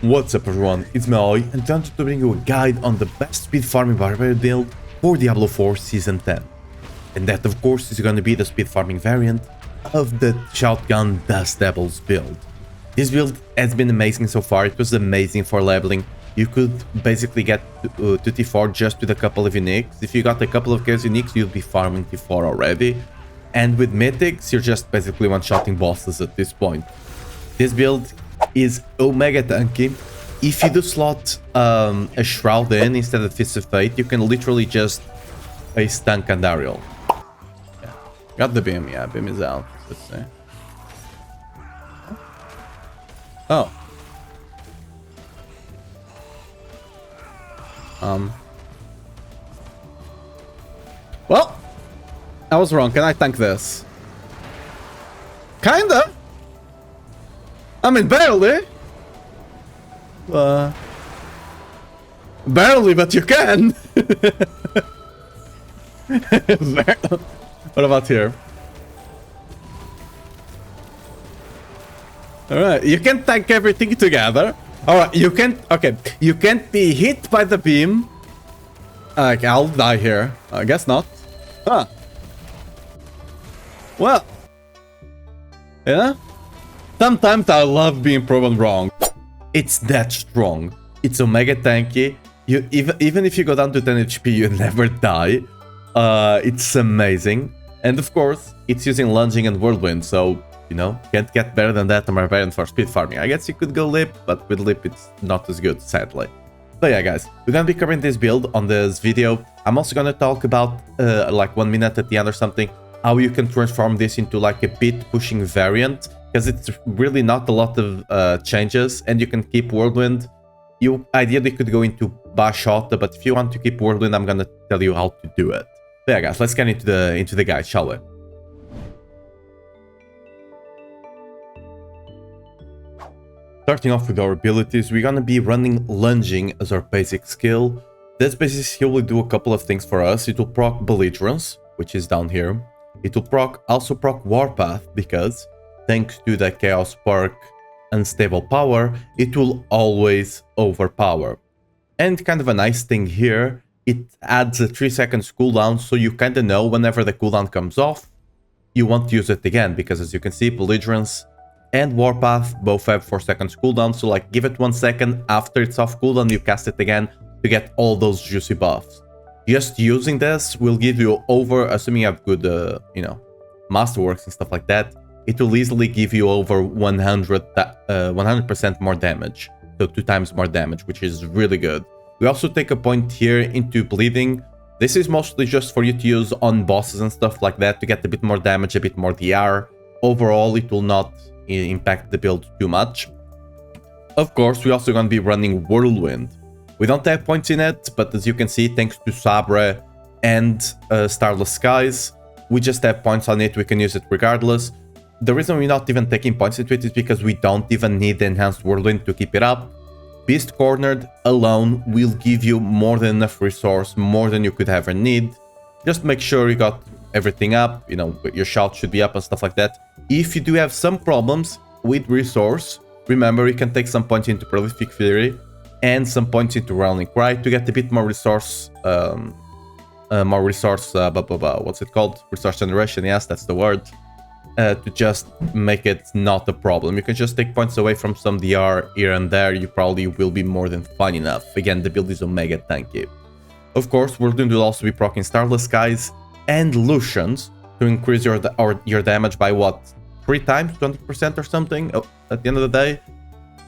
What's up everyone, it's Malloy and I'm to bring you a guide on the best speed farming barbarian build for Diablo 4 Season 10. And that of course is going to be the speed farming variant of the Shoutgun Dust Devils build. This build has been amazing so far. It was amazing for leveling. You could basically get to T4 just with a couple of uniques. If you got a couple of chaos uniques, you'd be farming T4 already. And with Mythics, you're just basically one-shotting bosses at this point. This build is omega tanky. If you do slot a Shroud in instead of Fist of Fate, you can literally just face tank and Ariel. Yeah. Got the beam, yeah, beam is out, let's say. Oh. Well, I was wrong. Can I tank this? Kinda. I mean, barely. Barely, but you can. What about here? Alright, you can tank everything together. Alright, you can't... Okay, you can't be hit by the beam. Okay, I'll die here. I guess not. Huh. Well. Yeah? Sometimes I love being proven wrong. It's that strong. It's omega tanky. You even if you go down to 10 HP, you never die. It's amazing. And of course, it's using lunging and whirlwind, so you know, can't get better than that on Barbarian for speed farming. I guess you could go lip, but with lip it's not as good, sadly. So yeah guys, we're gonna be covering this build on this video. I'm also gonna talk about like 1 minute at the end or something, how you can transform this into like a pit pushing variant, because it's really not a lot of changes, and you can keep whirlwind. You ideally could go into Bashota, but if you want to keep whirlwind, I'm gonna tell you how to do it. So yeah guys, let's get into the guide, shall we? Starting off with our abilities, we're gonna be running lunging as our basic skill. This basic skill will do a couple of things for us. It will proc Belligerence, which is down here. It will also proc Warpath, because thanks to the Chaos perk Unstable Power, it will always overpower. And kind of a nice thing here, it adds a 3 seconds cooldown, so you kinda know whenever the cooldown comes off, you won't use it again, because as you can see, Belligerence and Warpath both have 4 seconds cooldown, so like give it 1 second after it's off cooldown, you cast it again to get all those juicy buffs. Just using this will give you over, assuming you have good, you know, masterworks and stuff like that, it will easily give you over 100% more damage, so 2 times more damage, which is really good. We also take a point here into bleeding. This is mostly just for you to use on bosses and stuff like that to get a bit more damage, a bit more DR. Overall, it will not impact the build too much. Of course, we're also going to be running Whirlwind. We don't have points in it, but as you can see, thanks to Sabre and Starless Skies, we just have points on it. We can use it regardless. The reason we're not even taking points into it is because we don't even need the enhanced Whirlwind to keep it up. Beast Cornered alone will give you more than enough resource, more than you could ever need. Just make sure you got everything up, you know, your shout should be up and stuff like that. If you do have some problems with resource, remember you can take some points into Prolific Fury and some points into Rowling Cry to get a bit more resource, what's it called? Resource generation, yes, that's the word. To just make it not a problem. You can just take points away from some DR here and there, you probably will be more than fine enough. Again, the build is omega tanky. Of course, Whirlwind will also be proccing Starless Skies and Lucians to increase your damage by what, 3 times, 20% or something at the end of the day.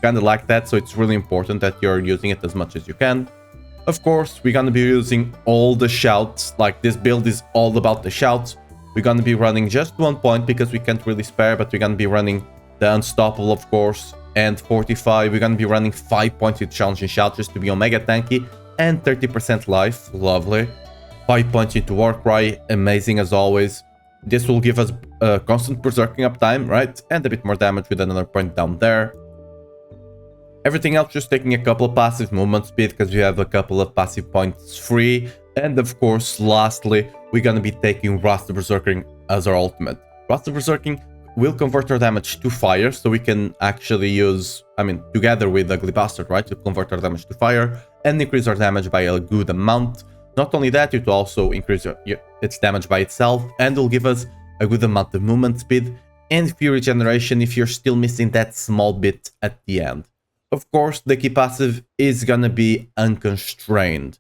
Kind of like that, so it's really important that you're using it as much as you can. Of course, we're gonna be using all the shouts, like this build is all about the shouts. We're gonna be running just 1 point because we can't really spare, but we're gonna be running the Unstoppable, of course, and 45. We're gonna be running 5 points with Challenging Shout just to be omega tanky, and 30% life, lovely. 5 points into Warcry, amazing as always. This will give us constant berserking uptime, right? And a bit more damage with another point down there. Everything else just taking a couple of passive movement speed because we have a couple of passive points free. And of course, lastly, we're gonna be taking Wrath the Berserking as our ultimate. Wrath the Berserking will convert our damage to fire, so we can actually use, I mean, together with Ugly Bastard, right, to convert our damage to fire and increase our damage by a good amount. Not only that, it will also increase its damage by itself, and will give us a good amount of movement speed and fury generation if you're still missing that small bit at the end. Of course, the key passive is gonna be Unconstrained.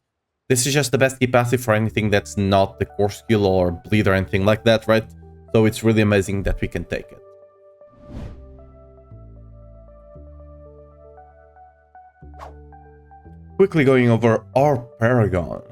This is just the best key passive for anything that's not the core skill or bleed or anything like that, right? So it's really amazing that we can take it. Quickly going over our Paragon.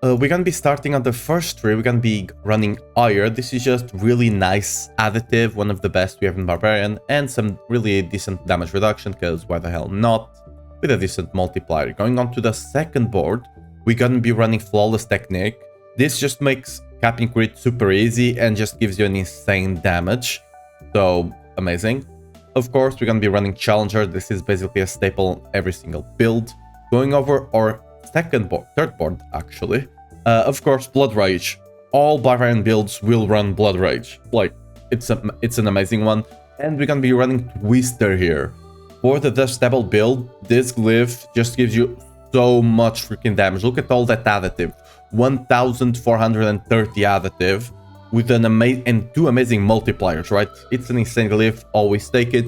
We're gonna be starting on the first tree. We're gonna be running Ire. This is just really nice additive, one of the best we have in Barbarian, and some really decent damage reduction, because why the hell not, with a decent multiplier. Going on to the second board, we're gonna be running Flawless Technique. This just makes capping crit super easy and just gives you an insane damage. So, amazing. Of course, we're gonna be running Challenger. This is basically a staple in every single build. Going over our third board actually. Of course, Blood Rage. All Barbarian builds will run Blood Rage. Like, it's an amazing one. And we're gonna be running Twister here. For the Dust Devil build, this glyph just gives you so much freaking damage. Look at all that additive. 1430 additive with two amazing multipliers, right? It's an insane glyph, always take it.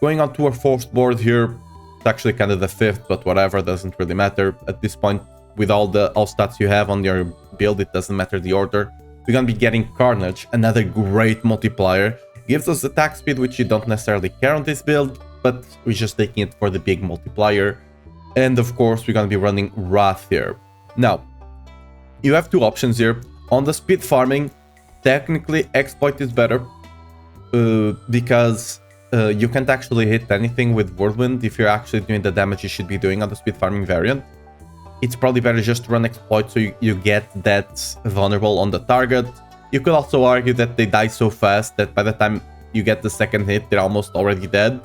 Going on to our fourth board here. It's actually kind of the fifth, but whatever, doesn't really matter at this point. With all stats you have on your build, it doesn't matter the order. We're gonna be getting Carnage, another great multiplier. Gives us attack speed, which you don't necessarily care on this build, but we're just taking it for the big multiplier. And of course, we're gonna be running Wrath here. Now, you have two options here. On the speed farming, technically Exploit is better, because you can't actually hit anything with Whirlwind if you're actually doing the damage you should be doing on the speed farming variant. It's probably better just to run Exploit so you get that vulnerable on the target. You could also argue that they die so fast that by the time you get the second hit, they're almost already dead.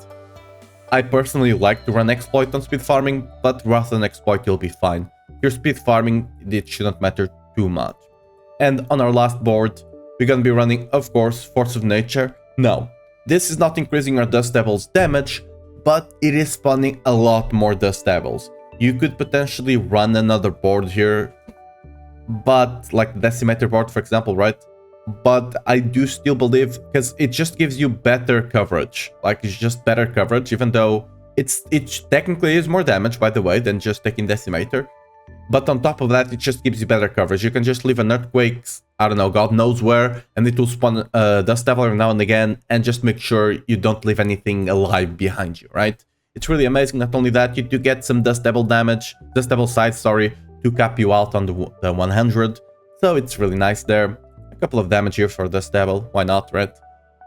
I personally like to run Exploit on speed farming, but Wrath and Exploit you'll be fine. Your speed farming, it shouldn't matter too much. And on our last board, we're gonna be running, of course, Force of Nature. Now, this is not increasing our Dust Devil's damage, but it is spawning a lot more Dust Devils. You could potentially run another board here, but like the Decimator board, for example, right? But I do still believe, because it just gives you better coverage. Like, it's just better coverage, even though it technically is more damage, by the way, than just taking Decimator. But on top of that, it just gives you better coverage. You can just leave an Earthquake, I don't know, God knows where, and it will spawn Dust Devil every now and again, and just make sure you don't leave anything alive behind you, right? It's really amazing. Not only that, you do get some Dust Devil sides, to cap you out on the 100. So it's really nice there. A couple of damage here for Dust Devil, why not, right?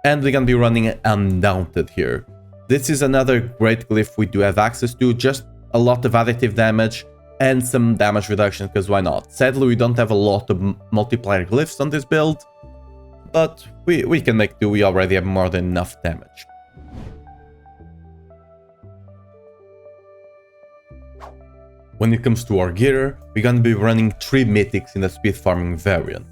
And we're gonna be running Undaunted here. This is another great glyph we do have access to, just a lot of additive damage and some damage reduction, because why not? Sadly, we don't have a lot of multiplier glyphs on this build, but we can make do. We already have more than enough damage. When it comes to our gear, we're gonna be running 3 Mythics in the speed farming variant.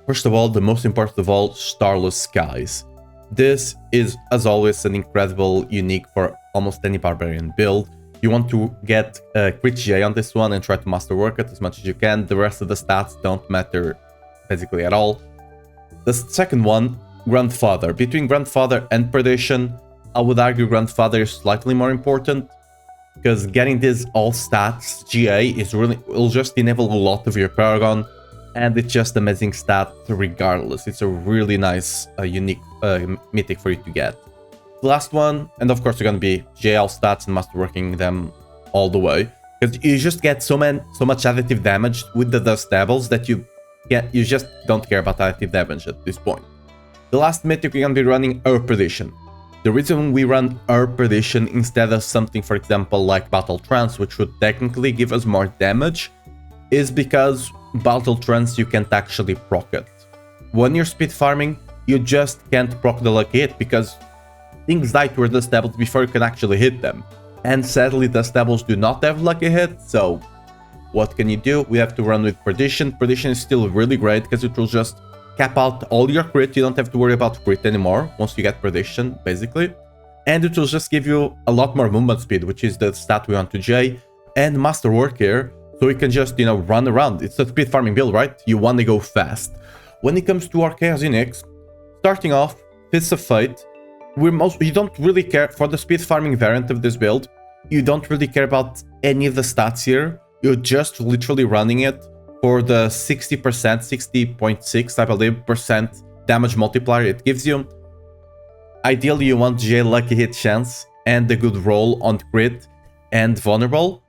First of all, the most important of all, Starless Skies. This is, as always, an incredible unique for almost any Barbarian build. You want to get crit GA on this one and try to masterwork it as much as you can. The rest of the stats don't matter basically at all. The second one, Grandfather. Between Grandfather and Perdition, I would argue Grandfather is slightly more important, because getting this all stats GA will just enable a lot of your Paragon, and it's just amazing stat regardless. It's a really nice, unique mythic for you to get. The last one, and of course you're gonna be GA all stats and masterworking them all the way, because you just get so much additive damage with the Dust Devils that you just don't care about additive damage at this point. The last mythic we're gonna be running Perdition. The reason we run Perdition instead of something, for example, like Battle Trance, which would technically give us more damage, is because Battle Trance you can't actually proc it. When you're speed farming, you just can't proc the lucky hit, because things die to Dust Devils before you can actually hit them. And sadly, Dust Devils do not have lucky hit, so what can you do? We have to run with Perdition. Perdition is still really great, because it will just cap out all your crit. You don't have to worry about crit anymore once you get prediction, basically. And it will just give you a lot more movement speed, which is the stat we want to J, and masterwork here, so you can just, you know, run around. It's a speed farming build, right? You want to go fast. When it comes to our Chaos Unix, starting off, Fists of Fate, you don't really care for the speed farming variant of this build. You don't really care about any of the stats here. You're just literally running it for the 60%, 60.6, I believe, percent damage multiplier it gives you. Ideally, you want J lucky hit chance and a good roll on crit and vulnerable,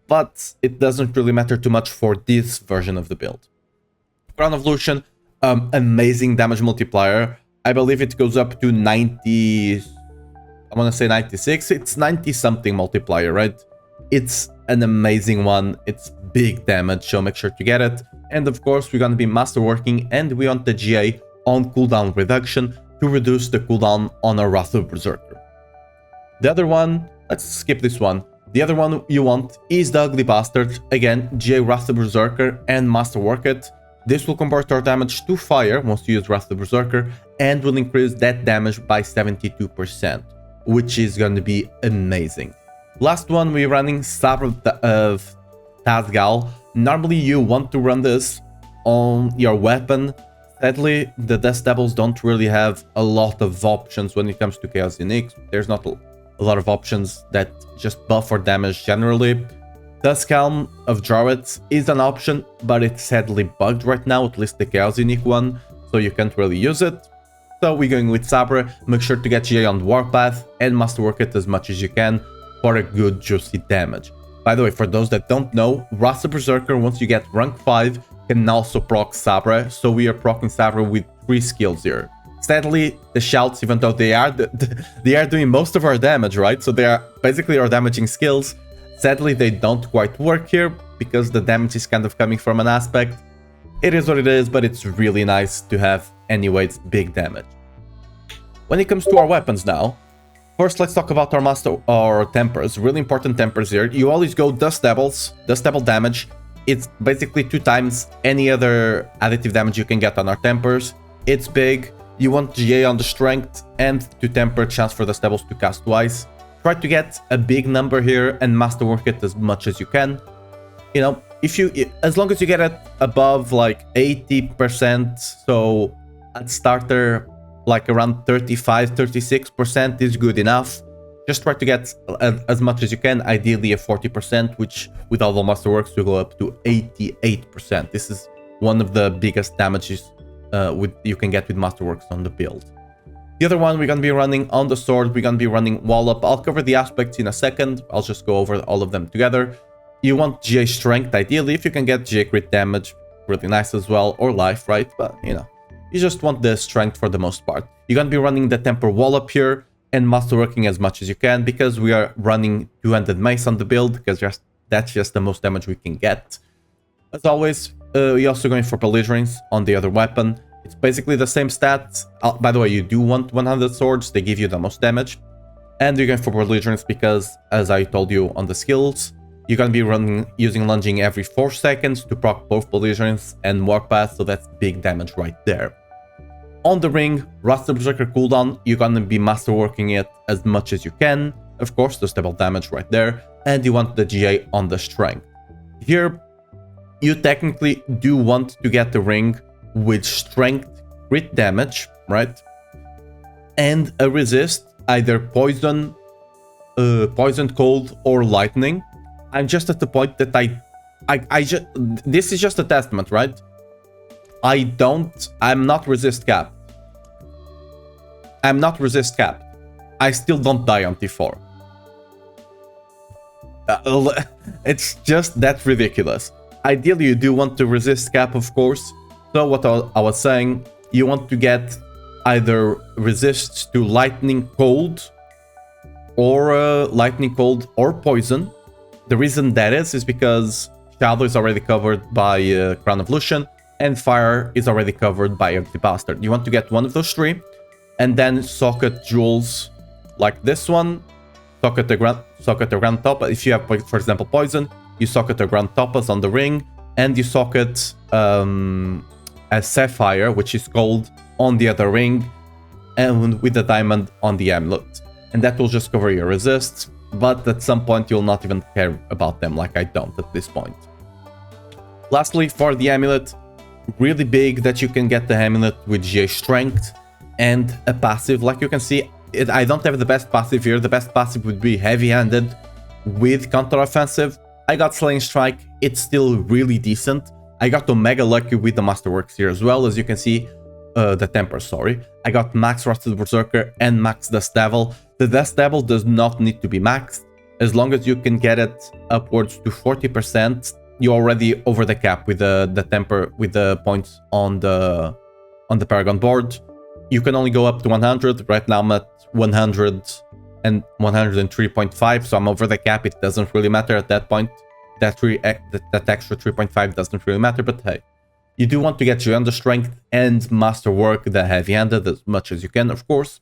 but it doesn't really matter too much for this version of the build. Crown of Lucian, amazing damage multiplier. I believe it goes up to 90, I want to say 96. It's 90 something multiplier, right? It's an amazing one. It's big damage, so make sure to get it. And of course, we're going to be masterworking, and we want the GA on cooldown reduction to reduce the cooldown on our Wrath of Berserker. The other one, let's skip this one. The other one you want is the Ugly Bastard. Again, GA Wrath of Berserker and masterwork it. This will convert our damage to fire once you use Wrath of Berserker, and will increase that damage by 72%, which is going to be amazing. Last one, we're running Sabre of Tazgal. Normally you want to run this on your weapon. Sadly, the Dust Devils don't really have a lot of options when it comes to Chaos Unix. There's not a lot of options that just buff for damage generally. Duskhelm of Druids is an option, but it's sadly bugged right now, at least the Chaos Unique one, so you can't really use it. So we're going with Sabre. Make sure to get GA on the Warpath and masterwork it as much as you can for a good juicy damage. By the way, for those that don't know, Wrath of Berserker, once you get rank 5, can also proc Sabre, so we are proccing Sabre with 3 skills here. Sadly, the shouts, even though they are doing most of our damage, right? So they are basically our damaging skills. Sadly, they don't quite work here because the damage is kind of coming from an aspect. It is what it is, but it's really nice to have anyway, it's big damage. When it comes to our weapons now, first let's talk about our tempers. Really important tempers here. You always go Dust Devils, Dust Devil damage. It's basically 2 times any other additive damage you can get on our tempers. It's big. You want GA on the strength and to temper chance for the Devils to cast twice. Try to get a big number here and masterwork it as much as you can. You know, as long as you get it above like 80%, so at starter like around 35-36% is good enough. Just try to get as much as you can, ideally a 40%, which with all the masterworks will go up to 88%. This is one of the biggest damages you can get with masterworks on the build. The other one we're going to be running on the sword, we're going to be running Wall Up. I'll cover the aspects in a second. I'll just go over all of them together. You want GA strength, ideally. If you can get GA crit damage, really nice as well, or life, right? But, you know, you just want the strength for the most part. You're going to be running the Temper Wall Up here and masterworking as much as you can because we are running 200 mace on the build because that's just the most damage we can get. As always, you're also going for belligerence on the other weapon. It's basically the same stats. By the way, you do want 100 swords. They give you the most damage. And you're going for belligerence because, as I told you on the skills, you're going to be using lunging every 4 seconds to proc both belligerence and warpath, so that's big damage right there. On the ring, Wrath of Berserker cooldown, you're going to be masterworking it as much as you can. Of course, the stable damage right there. And you want the GA on the strength. Here, you technically do want to get the ring with strength crit damage, right? And a resist, either poison, cold, or lightning. I'm just at the point that this is just a testament, right? I'm not resist capped. I'm not resist capped. I still don't die on T4. It's just that ridiculous. Ideally, you do want to resist cap, of course. So what I was saying, you want to get either resists to lightning cold or poison. The reason that is because Shadow is already covered by Crown of Lucian and Fire is already covered by Ugly Bastard. You want to get one of those 3 and then socket jewels like this one. Socket the Grand Top. If you have, for example, poison, you socket the Grand Topas on the ring and you socket a sapphire, which is gold, on the other ring, and with a diamond on the amulet. And that will just cover your resists, but at some point you'll not even care about them, like I don't at this point. Lastly, for the amulet, really big that you can get the amulet with GA strength and a passive. Like you can see, I don't have the best passive here. The best passive would be heavy-handed with counter-offensive. I got Slaying Strike. It's still really decent. I got Omega Lucky with the Masterworks here as well. As you can see, the Temper, sorry. I got Max Rusted Berserker and Max Dust Devil. The Dust Devil does not need to be maxed. As long as you can get it upwards to 40%, you're already over the cap with the Temper, with the points on the Paragon board. You can only go up to 100. Right now I'm at 100 and 103.5, so I'm over the cap. It doesn't really matter at that point. That extra 3.5 doesn't really matter, but hey, you do want to get your under strength and masterwork the heavy-handed as much as you can, of course.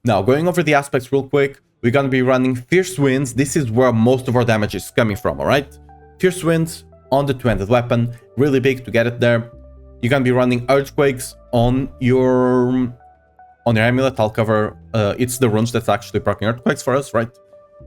Now, going over the aspects real quick, we're going to be running Fierce Winds. This is where most of our damage is coming from, alright? Fierce Winds on the two-handed weapon, really big to get it there. You're going to be running Earthquakes on your amulet. I'll cover, it's the runes that's actually proccing Earthquakes for us, right?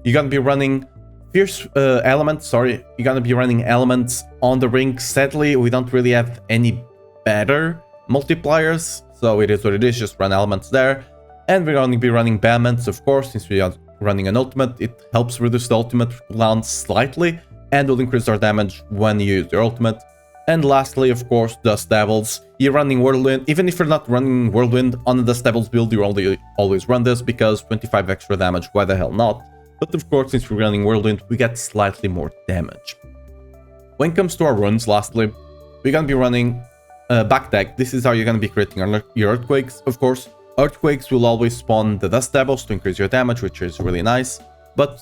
You're going to be running Fierce Elements, sorry. You're going to be running Elements on the ring. Sadly, we don't really have any better multipliers, so it is what it is, just run Elements there. And we're going to be running Bamments, of course, since we are running an ultimate. It helps reduce the ultimate cooldown slightly, and will increase our damage when you use your ultimate. And lastly, of course, Dust Devils. You're running Whirlwind. Even if you're not running Whirlwind on the Dust Devils build, you always run this, because 25 extra damage, why the hell not? But of course, since we're running Whirlwind, we get slightly more damage. When it comes to our runes, lastly, we're going to be running Back Deck. This is how you're going to be creating your Earthquakes, of course. Earthquakes will always spawn the Dust Devils to increase your damage, which is really nice, but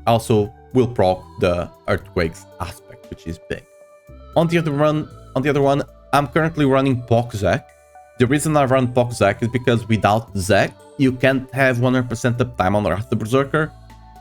also will proc the Earthquakes aspect, which is big. On the other one, I'm currently running Pok Zek. The reason I run Pok Zek is because without Zek, you can't have 100% uptime on Wrath the Berserker.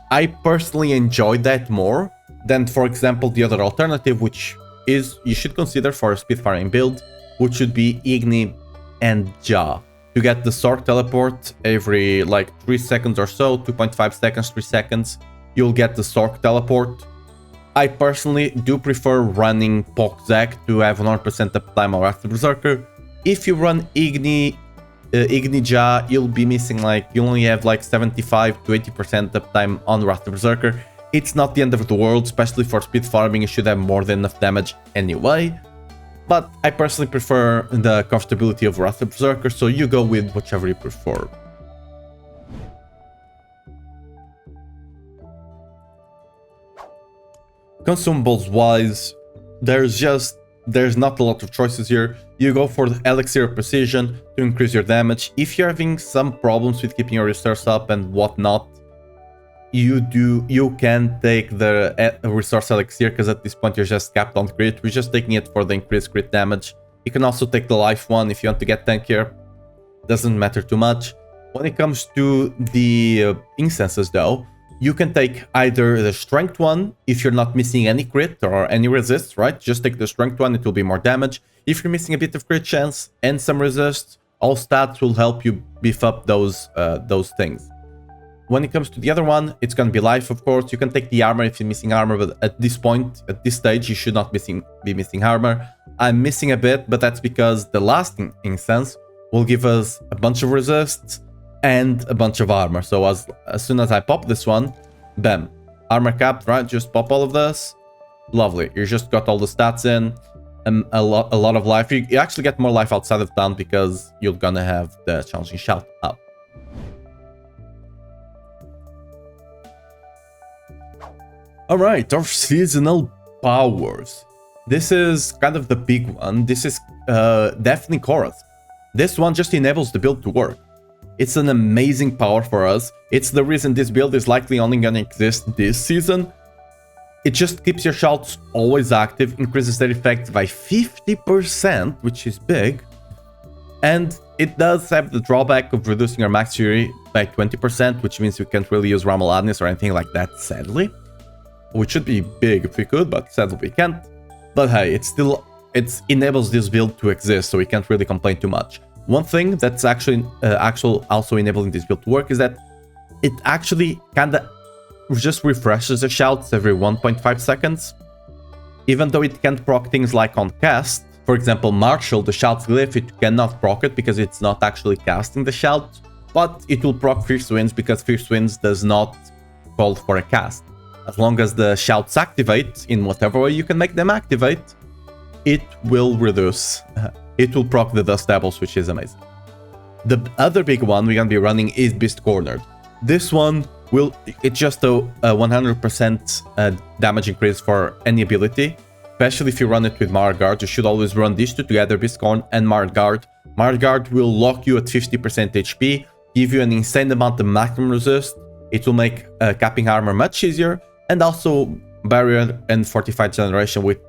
I personally enjoy that more than, for example, the other alternative, which is you should consider for a Speedfarming build, which should be Igni and Ja. You get the Sork teleport every like 3 seconds or so, 2.5 seconds, 3 seconds. You'll get the Sork teleport. I personally do prefer running Pok Zek to have 100% uptime on Wrath the Berserker. If you run Igni Ja, you'll be missing you only have like 75 to 80% uptime on Wrath the Berserker. It's not the end of the world, especially for speed farming. You should have more than enough damage anyway. But I personally prefer the comfortability of Wrath the Berserker, so you go with whichever you prefer. Consumables wise, there's not a lot of choices here. You go for the Elixir of Precision to increase your damage. If you're having some problems with keeping your resource up and whatnot, you can take the Resource Elixir, because at this point you're just capped on crit. We're just taking it for the increased crit damage. You can also take the life one if you want to get tankier. Doesn't matter too much. When it comes to the instances though, you can take either the strength one if you're not missing any crit or any resist, right? Just take the strength one, it will be more damage. If you're missing a bit of crit chance and some resist, all stats will help you beef up those things. When it comes to the other one, it's going to be life, of course. You can take the armor if you're missing armor, but at this point, at this stage, you should not be missing armor. I'm missing a bit, but that's because the last instance will give us a bunch of resists and a bunch of armor. So as soon as I pop this one, bam, armor capped, right? Just pop all of this. Lovely. You just got all the stats in, a lot of life. You actually get more life outside of town because you're gonna have the challenging shout up. Alright, our seasonal powers. This is kind of the big one. This is definitely Korath. This one just enables the build to work. It's an amazing power for us. It's the reason this build is likely only gonna exist this season. It just keeps your shouts always active, increases their effect by 50%, which is big. And it does have the drawback of reducing our max fury by 20%, which means we can't really use Ramaladness or anything like that, sadly. Which should be big if we could, but sadly we can't. But hey, it's still it enables this build to exist, so we can't really complain too much. One thing that's actually also enabling this build to work is that it actually kind of just refreshes the shouts every 1.5 seconds. Even though it can't proc things like on cast, for example, Marshall, the shouts glyph, it cannot proc it because it's not actually casting the shout, but it will proc Fierce Winds because Fierce Winds does not call for a cast. As long as the shouts activate in whatever way you can make them activate, it will reduce. It will proc the Dust Devils, which is amazing. The other big one we're gonna be running is Beast Cornered. This one it's just a 100% damage increase for any ability, especially if you run it with Mard Guard. You should always run these two together, Beast Corn and Mard Guard. Mard Guard will lock you at 50% HP, give you an insane amount of maximum resist. It will make capping armor much easier, and also Barrier and Fortified Generation, which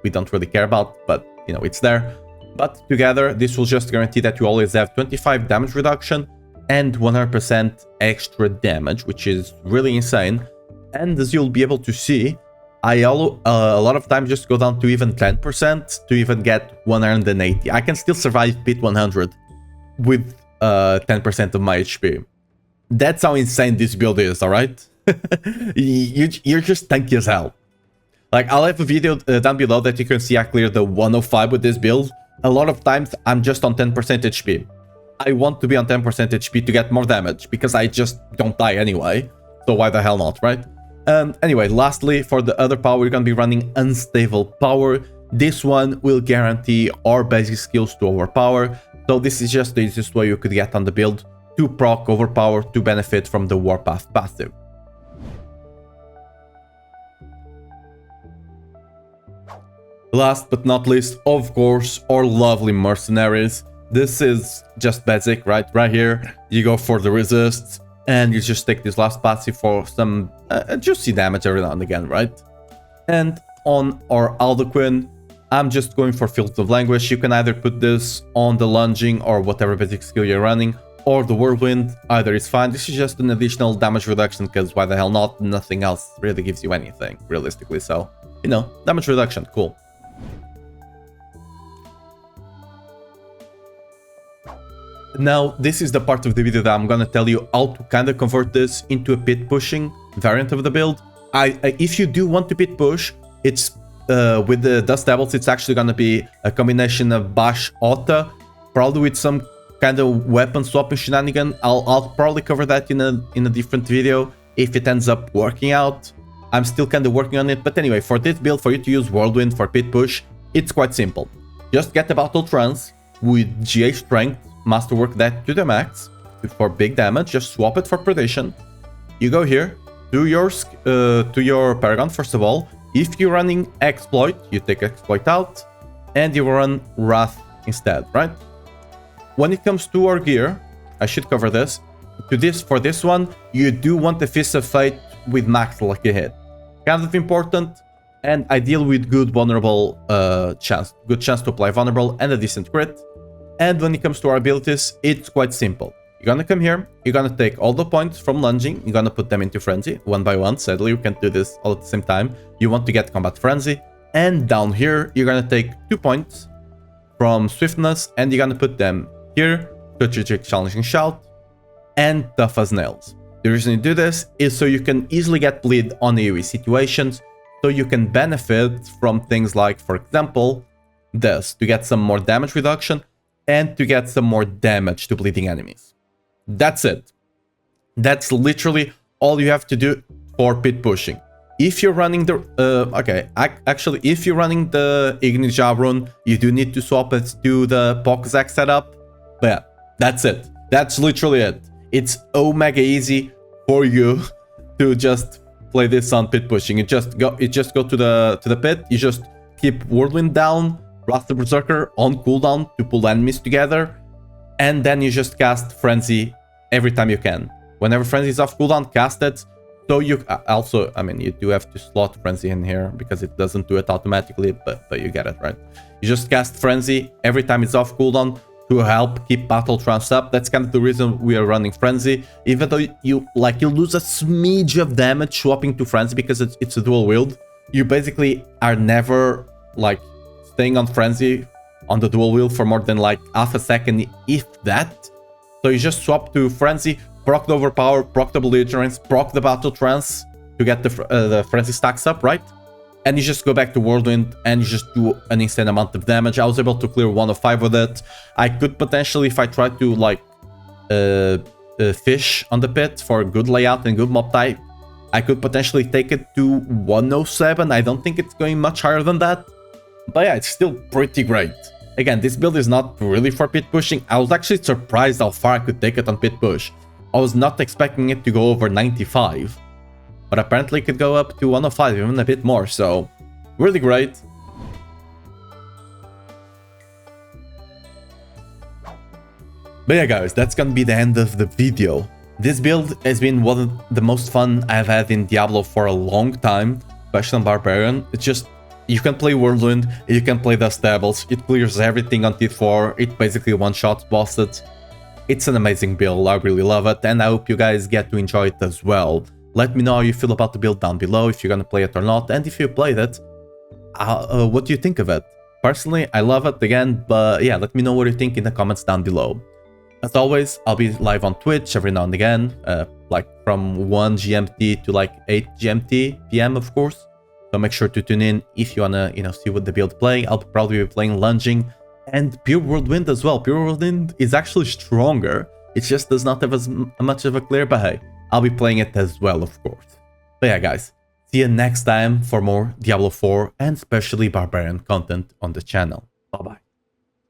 we don't really care about, but you know, it's there. But together, this will just guarantee that you always have 25 damage reduction and 100% extra damage, which is really insane. And as you'll be able to see, I a lot of times just go down to even 10% to even get 180. I can still survive Pit 100 with 10% of my HP. That's how insane this build is, alright? You're just tanky as hell. Like, I'll have a video down below that you can see I cleared the 105 with this build. A lot of times, I'm just on 10% HP. I want to be on 10% HP to get more damage, because I just don't die anyway. So why the hell not, right? Anyway, lastly, for the other power, we're going to be running Unstable Power. This one will guarantee our basic skills to overpower. So this is just the easiest way you could get on the build to proc overpower to benefit from the Warpath passive. Last but not least, of course, our lovely Mercenaries. This is just basic, right? Right here, you go for the resists, and you just take this last passive for some juicy damage every now and again, right? And on our Aldequin, I'm just going for Fields of Languish. You can either put this on the lunging or whatever basic skill you're running, or the Whirlwind, either is fine. This is just an additional damage reduction, because why the hell not? Nothing else really gives you anything, realistically, so, you know, damage reduction, cool. Now, this is the part of the video that I'm gonna tell you how to kind of convert this into a pit pushing variant of the build. If you do want to pit push, it's with the Dust Devils, it's actually gonna be a combination of Bash Ota, probably with some kind of weapon swapping shenanigan. I'll probably cover that in a different video if it ends up working out. I'm still kind of working on it, but anyway, for this build, for you to use Whirlwind for pit push, it's quite simple. Just get a Battle Trance with GA Strength, Masterwork that to the max for big damage. Just swap it for Predation. You go here to your Paragon first of all. If you're running Exploit, you take Exploit out and you run Wrath instead, right? When it comes to our gear, I should cover this. For this one, you do want the Fist of Fate with max lucky hit. Kind of important, and ideal with good vulnerable chance to apply vulnerable and a decent crit. And when it comes to our abilities, it's quite simple. You're gonna come here, you're gonna take all the points from lunging, you're gonna put them into Frenzy, one by one. Sadly, you can't do this all at the same time. You want to get Combat Frenzy. And down here, you're gonna take 2 points from Swiftness, and you're gonna put them here, Strategic Challenging Shout, and Tough as Nails. The reason you do this is so you can easily get bleed on AoE situations, so you can benefit from things like, for example, this, to get some more damage reduction, and to get some more damage to bleeding enemies. That's it. That's literally all you have to do for pit pushing. If you're running the... actually, if you're running the Ignija rune, you do need to swap it to the Pokzak setup. But yeah, that's it. That's literally it. It's mega easy for you to just play this on pit pushing. You just go to the pit, you just keep Whirlwind down, Wrath the Berserker on cooldown to pull enemies together, and then you just cast Frenzy every time you can. Whenever Frenzy is off cooldown, cast it. So you also, I mean, you do have to slot Frenzy in here because it doesn't do it automatically, but you get it, right? You just cast Frenzy every time it's off cooldown to help keep Battle Trance up. That's kind of the reason we are running Frenzy. Even though you lose a smidge of damage swapping to Frenzy because it's a dual wield, you basically are never like staying on Frenzy on the dual wheel for more than like half a second, if that. So you just swap to Frenzy, proc the Overpower, proc the Belligerence, proc the Battle Trance to get the Frenzy stacks up, right? And you just go back to Whirlwind and you just do an insane amount of damage. I was able to clear 1 of 5 with it. I could potentially, if I try to like fish on the pit for good layout and good mob type, I could potentially take it to 107. I don't think it's going much higher than that. But yeah, it's still pretty great. Again, this build is not really for pit pushing. I was actually surprised how far I could take it on pit push. I was not expecting it to go over 95. But apparently it could go up to 105, even a bit more, so really great. But yeah guys, that's gonna be the end of the video. This build has been one of the most fun I've had in Diablo for a long time, especially on Barbarian. It's just, you can play Whirlwind, you can play the Stables, it clears everything on T4, it basically one-shots bosses. It's an amazing build, I really love it, and I hope you guys get to enjoy it as well. Let me know how you feel about the build down below, if you're gonna play it or not, and if you played it, what do you think of it? Personally, I love it again, but yeah, let me know what you think in the comments down below. As always, I'll be live on Twitch every now and again, like from 1 GMT to like 8 GMT PM, of course. So make sure to tune in if you wanna, see what the build playing. I'll probably be playing Lunging and Pure Whirlwind as well. Pure Whirlwind is actually stronger. It just does not have as much of a clear, but hey, I'll be playing it as well, of course. But yeah, guys, see you next time for more Diablo 4 and especially Barbarian content on the channel. Bye-bye.